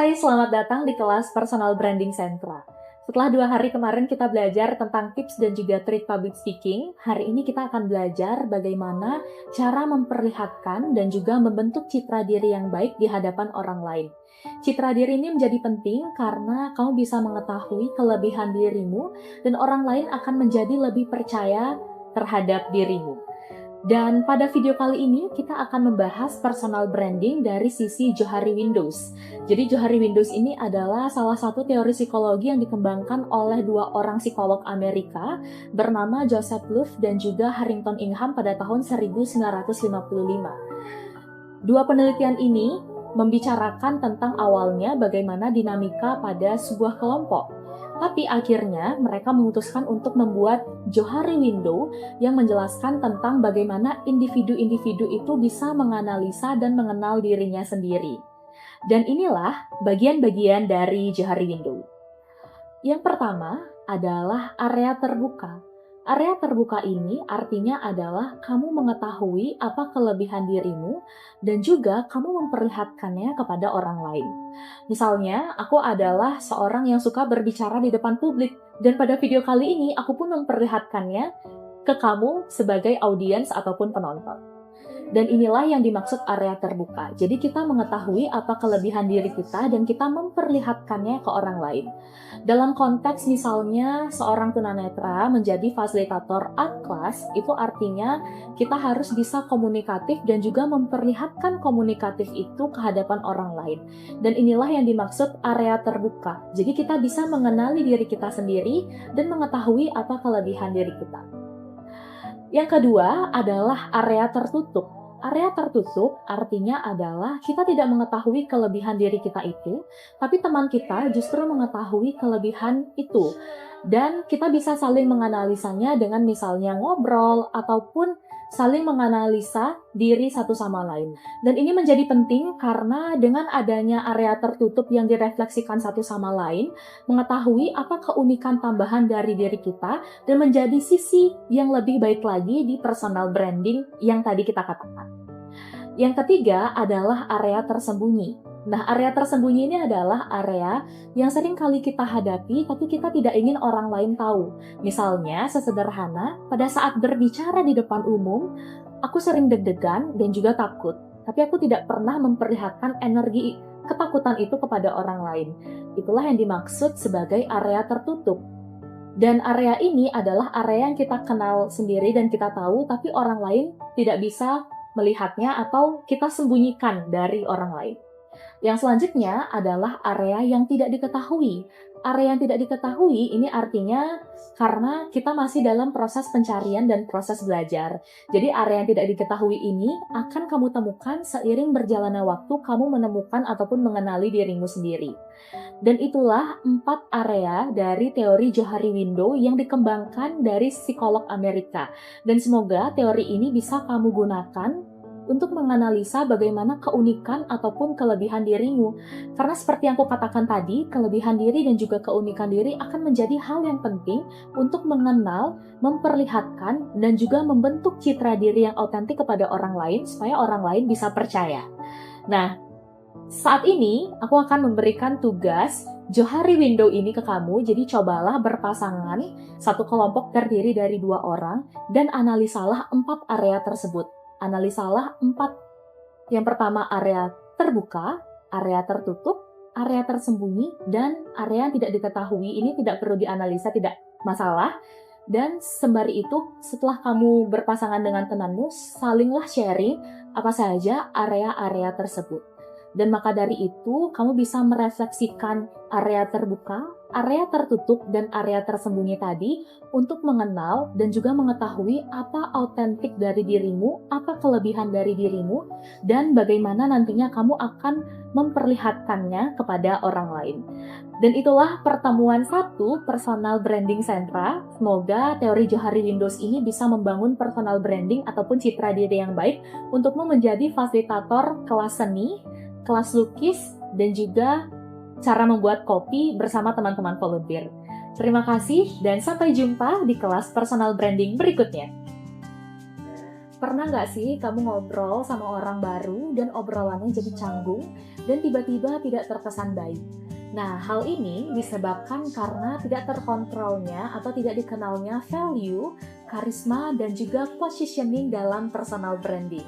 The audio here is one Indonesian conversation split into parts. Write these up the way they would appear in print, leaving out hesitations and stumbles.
Hai, selamat datang di kelas Personal Branding Sentra. Setelah 2 hari kemarin kita belajar tentang tips dan juga trik public speaking, hari ini kita akan belajar bagaimana cara memperlihatkan dan juga membentuk citra diri yang baik di hadapan orang lain. Citra diri ini menjadi penting karena kamu bisa mengetahui kelebihan dirimu dan orang lain akan menjadi lebih percaya terhadap dirimu. Dan pada video kali ini kita akan membahas personal branding dari sisi Johari Windows. Jadi Johari Windows ini adalah salah satu teori psikologi yang dikembangkan oleh 2 orang psikolog Amerika bernama Joseph Luft dan juga Harrington Ingham pada tahun 1955. Dua penelitian ini membicarakan tentang awalnya bagaimana dinamika pada sebuah kelompok. Tapi akhirnya mereka memutuskan untuk membuat Johari Window yang menjelaskan tentang bagaimana individu-individu itu bisa menganalisa dan mengenal dirinya sendiri. Dan inilah bagian-bagian dari Johari Window. Yang pertama adalah area terbuka. Area terbuka ini artinya adalah kamu mengetahui apa kelebihan dirimu dan juga kamu memperlihatkannya kepada orang lain. Misalnya, aku adalah seorang yang suka berbicara di depan publik dan pada video kali ini aku pun memperlihatkannya ke kamu sebagai audiens ataupun penonton. Dan inilah yang dimaksud area terbuka. Jadi kita mengetahui apa kelebihan diri kita dan kita memperlihatkannya ke orang lain. Dalam konteks misalnya seorang tunanetra menjadi fasilitator art class, itu artinya kita harus bisa komunikatif dan juga memperlihatkan komunikatif itu ke hadapan orang lain. Dan inilah yang dimaksud area terbuka. Jadi kita bisa mengenali diri kita sendiri dan mengetahui apa kelebihan diri kita. Yang kedua adalah area tertutup. Area tertutup artinya adalah kita tidak mengetahui kelebihan diri kita itu, tapi teman kita justru mengetahui kelebihan itu. Dan kita bisa saling menganalisanya dengan misalnya ngobrol ataupun saling menganalisa diri satu sama lain. Dan ini menjadi penting karena dengan adanya area tertutup yang direfleksikan satu sama lain, mengetahui apa keunikan tambahan dari diri kita dan menjadi sisi yang lebih baik lagi di personal branding yang tadi kita katakan. Yang ketiga adalah area tersembunyi. Nah, area tersembunyi ini adalah area yang sering kali kita hadapi tapi kita tidak ingin orang lain tahu. Misalnya, sesederhana, pada saat berbicara di depan umum, aku sering deg-degan dan juga takut. Tapi aku tidak pernah memperlihatkan energi ketakutan itu kepada orang lain. Itulah yang dimaksud sebagai area tertutup. Dan area ini adalah area yang kita kenal sendiri dan kita tahu, tapi orang lain tidak bisa melihatnya atau kita sembunyikan dari orang lain. Yang selanjutnya adalah area yang tidak diketahui. Area yang tidak diketahui ini artinya karena kita masih dalam proses pencarian dan proses belajar. Jadi area yang tidak diketahui ini akan kamu temukan seiring berjalannya waktu kamu menemukan ataupun mengenali dirimu sendiri. Dan itulah 4 area dari teori Johari Window yang dikembangkan dari psikolog Amerika. Dan semoga teori ini bisa kamu gunakan untuk menganalisa bagaimana keunikan ataupun kelebihan dirimu. Karena seperti yang aku katakan tadi, kelebihan diri dan juga keunikan diri akan menjadi hal yang penting untuk mengenal, memperlihatkan, dan juga membentuk citra diri yang otentik kepada orang lain supaya orang lain bisa percaya. Nah, saat ini aku akan memberikan tugas Johari Window ini ke kamu, jadi cobalah berpasangan, satu kelompok terdiri dari 2 orang, dan analisalah 4 area tersebut. Analisalah 4. Yang pertama area terbuka, area tertutup, area tersembunyi, dan area yang tidak diketahui. Ini tidak perlu dianalisa, tidak masalah. Dan sembari itu, setelah kamu berpasangan dengan temanmu, salinglah sharing apa saja area-area tersebut. Dan maka dari itu, kamu bisa merefleksikan area terbuka, area tertutup, dan area tersembunyi tadi untuk mengenal dan juga mengetahui apa autentik dari dirimu, apa kelebihan dari dirimu, dan bagaimana nantinya kamu akan memperlihatkannya kepada orang lain. Dan itulah pertemuan 1 Personal Branding Sentra. Semoga teori Johari Windows ini bisa membangun personal branding ataupun citra diri yang baik untukmu menjadi fasilitator kelas seni, kelas lukis, dan juga cara membuat kopi bersama teman-teman volunteer. Terima kasih dan sampai jumpa di kelas personal branding berikutnya. Pernah nggak sih kamu ngobrol sama orang baru dan obrolannya jadi canggung dan tiba-tiba tidak terkesan baik? Nah, hal ini disebabkan karena tidak terkontrolnya atau tidak dikenalnya value, karisma, dan juga positioning dalam personal branding.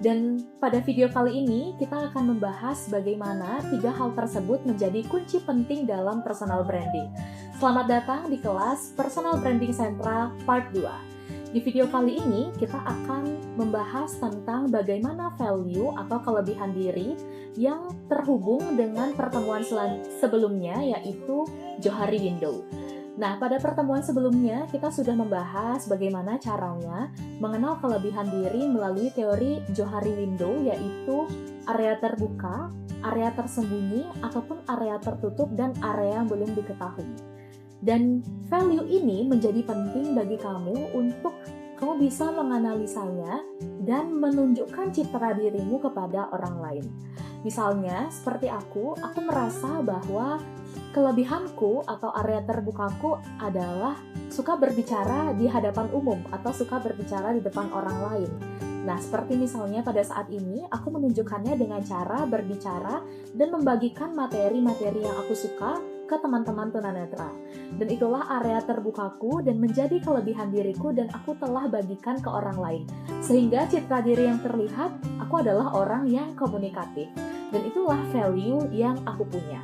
Dan pada video kali ini kita akan membahas bagaimana tiga hal tersebut menjadi kunci penting dalam personal branding. Selamat datang di kelas Personal Branding Central Part 2. Di video kali ini, kita akan membahas tentang bagaimana value atau kelebihan diri yang terhubung dengan pertemuan sebelumnya, yaitu Johari Window. Nah, pada pertemuan sebelumnya, kita sudah membahas bagaimana caranya mengenal kelebihan diri melalui teori Johari Window, yaitu area terbuka, area tersembunyi, ataupun area tertutup, dan area yang belum diketahui. Dan value ini menjadi penting bagi kamu untuk kamu bisa menganalisanya dan menunjukkan citra dirimu kepada orang lain. Misalnya, seperti aku merasa bahwa kelebihanku atau area terbukaku adalah suka berbicara di hadapan umum atau suka berbicara di depan orang lain. Nah, seperti misalnya pada saat ini, aku menunjukkannya dengan cara berbicara dan membagikan materi-materi yang aku suka ke teman-teman tunanetra. Dan itulah area terbukaku dan menjadi kelebihan diriku dan aku telah bagikan ke orang lain. Sehingga citra diri yang terlihat, aku adalah orang yang komunikatif. Dan itulah value yang aku punya.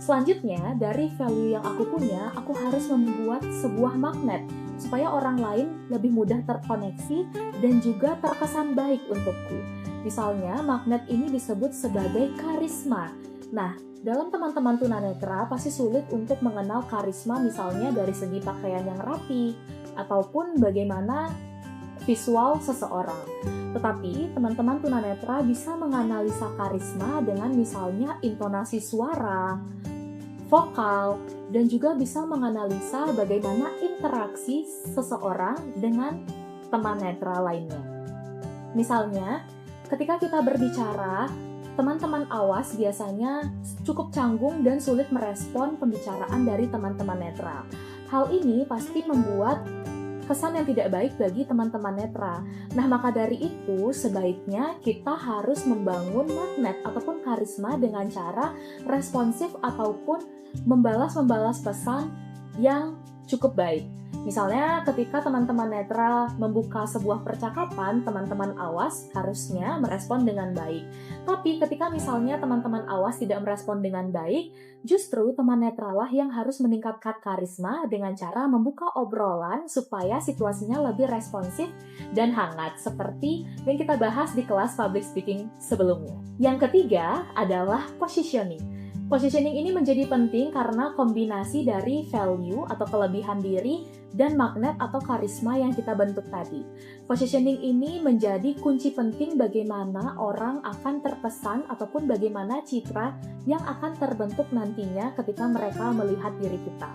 Selanjutnya, dari value yang aku punya, aku harus membuat sebuah magnet supaya orang lain lebih mudah terkoneksi dan juga terkesan baik untukku. Misalnya, magnet ini disebut sebagai karisma. Nah, dalam teman-teman tunanetra pasti sulit untuk mengenal karisma misalnya dari segi pakaian yang rapi ataupun bagaimana visual seseorang. Tetapi teman-teman tunanetra bisa menganalisa karisma dengan misalnya intonasi suara, vokal, dan juga bisa menganalisa bagaimana interaksi seseorang dengan teman netra lainnya. Misalnya, ketika kita berbicara, teman-teman awas biasanya cukup canggung dan sulit merespon pembicaraan dari teman-teman netra. Hal ini pasti membuat kesan yang tidak baik bagi teman-teman netra. Nah, maka dari itu sebaiknya kita harus membangun magnet ataupun karisma dengan cara responsif ataupun membalas pesan yang cukup baik. Misalnya ketika teman-teman netra membuka sebuah percakapan, teman-teman awas harusnya merespon dengan baik. Tapi ketika misalnya teman-teman awas tidak merespon dengan baik, justru teman netra lah yang harus meningkatkan karisma dengan cara membuka obrolan supaya situasinya lebih responsif dan hangat, seperti yang kita bahas di kelas public speaking sebelumnya. Yang ketiga adalah positioning. Positioning ini menjadi penting karena kombinasi dari value atau kelebihan diri dan magnet atau karisma yang kita bentuk tadi. Positioning ini menjadi kunci penting bagaimana orang akan terpesan ataupun bagaimana citra yang akan terbentuk nantinya ketika mereka melihat diri kita.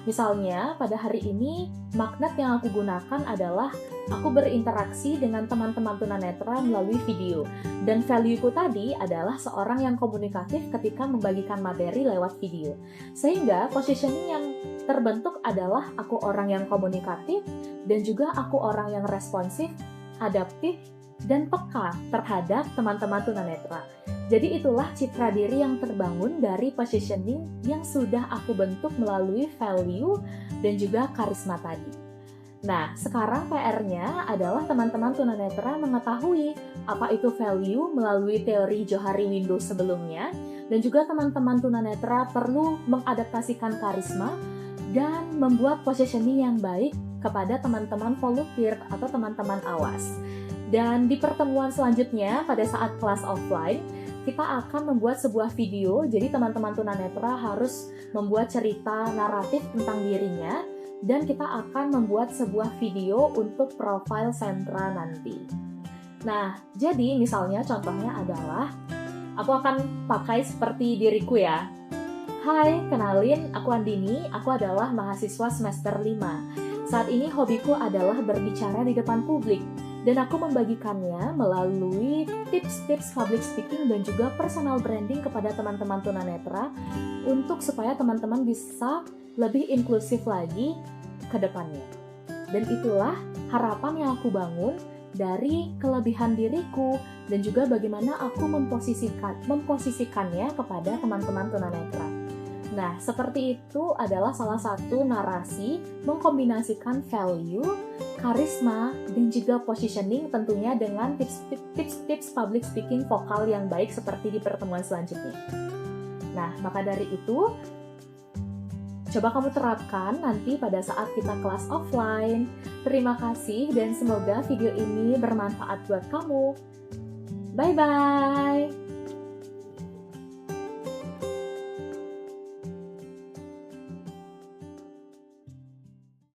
Misalnya, pada hari ini, magnet yang aku gunakan adalah aku berinteraksi dengan teman-teman tunanetra melalui video. Dan value-ku tadi adalah seorang yang komunikatif ketika membagikan materi lewat video. Sehingga positioning yang terbentuk adalah aku orang yang komunikatif dan juga aku orang yang responsif, adaptif, dan peka terhadap teman-teman tunanetra. Jadi itulah citra diri yang terbangun dari positioning yang sudah aku bentuk melalui value dan juga karisma tadi. Nah, sekarang PR-nya adalah teman-teman tunanetra mengetahui apa itu value melalui teori Johari Window sebelumnya, dan juga teman-teman tunanetra perlu mengadaptasikan karisma dan membuat positioning yang baik kepada teman-teman volunteer atau teman-teman awas. Dan di pertemuan selanjutnya pada saat kelas offline, kita akan membuat sebuah video, jadi teman-teman tunanetra harus membuat cerita naratif tentang dirinya, dan kita akan membuat sebuah video untuk profil sentra nanti. Nah, jadi misalnya contohnya adalah, aku akan pakai seperti diriku ya. Hai, kenalin, aku Andini, aku adalah mahasiswa semester 5. Saat ini hobiku adalah berbicara di depan publik. Dan aku membagikannya melalui tips-tips public speaking dan juga personal branding kepada teman-teman tunanetra untuk supaya teman-teman bisa lebih inklusif lagi ke depannya. Dan itulah harapan yang aku bangun dari kelebihan diriku dan juga bagaimana aku memposisikannya kepada teman-teman tunanetra. Nah, seperti itu adalah salah satu narasi mengkombinasikan value, karisma, dan juga positioning tentunya dengan tips-tips public speaking vokal yang baik seperti di pertemuan selanjutnya. Nah, maka dari itu, coba kamu terapkan nanti pada saat kita kelas offline. Terima kasih dan semoga video ini bermanfaat buat kamu. Bye-bye!